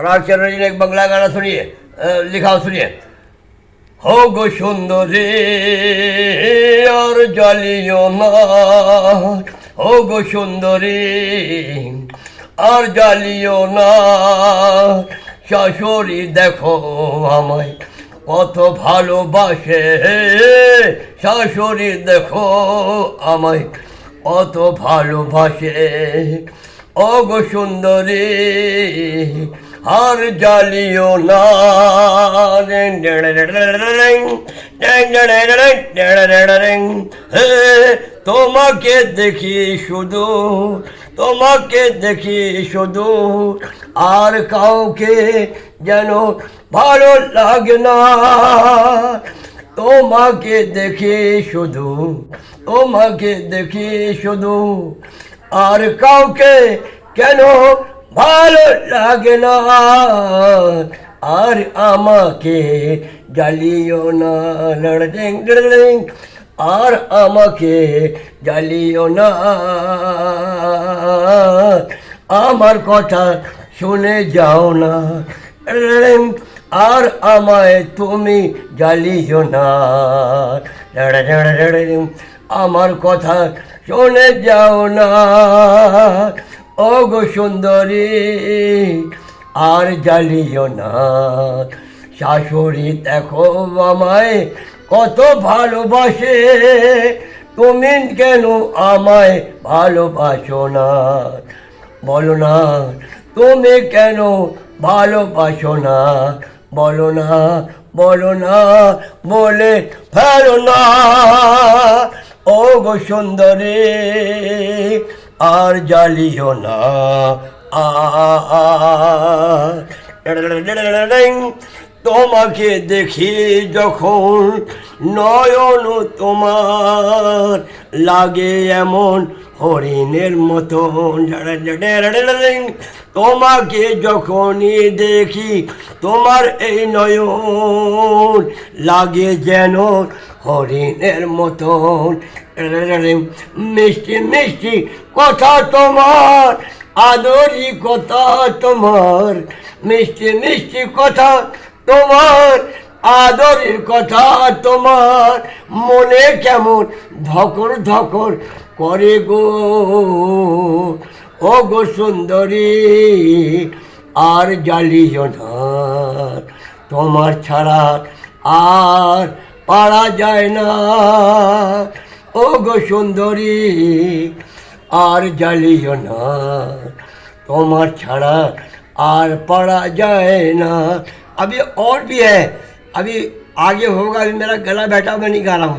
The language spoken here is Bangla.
और आज चल रही एक बंगला गाना सुनिए, लिखा सुनिए। हो गो सुंदरी और जालियो ना, हो गो सुंदरी আর জ্বালিও না, শাশুড়ি দেখো আমায় কত ভালোবাসে, শাশুড়ি দেখো আমায় কত ভালোবাসে। ও গো সুন্দরী আর জ্বালিও না, তোমাকে দেখি শুধু, তোমাকে দেখি শুধু, আর কাউকে যেন ভালো লাগে না। তোমাকে দেখি শুধু, তোমাকে দেখি শুধু, আর কাউকে কেন ভালো লাগে না। আর আমাকে জ্বালিও না, আর আমাকে জ্বালিও না, আমার কথা শুনে যাও না, আর আমায় তুমি জ্বালিও না, আমার কথা শুনে যাও না। ও গো সুন্দরী আর জ্বালিও না, শাশুড়ি দেখো আমায় কত ভালোবাসে, তুমি কেন আমায় ভালোবাসো না, বলো না তুমি কেন ভালোবাসো না, বলো না, বলো না, বলে ফেলো না। ও গো সুন্দরী আর জ্বালিও না, তোমাকে দেখি যখন নয়ন তোমার লাগে এমন হরিণের মতন, তোমাকে যখনই দেখি তোমার এই নয়ন লাগে যেন হরিণের মতন। মিষ্টি মিষ্টি কথা তোমার, আদরি কথা তোমার, মিষ্টি মিষ্টি কথা তোমার, আদরের কথা তোমার, মনে কেমন ধকর ধকর করে গো। ও গো সুন্দরী আর জ্বালিও না, তোমার ছাড়া আর পারা যায় না। ও গো সুন্দরী আর জ্বালিও না, তোমার ছাड़ा আর पढ़ा जाए ना। अभी और भी है, अभी आगे होगा, अभी मेरा गला बैठा, मैं नहीं गा रहा हूँ।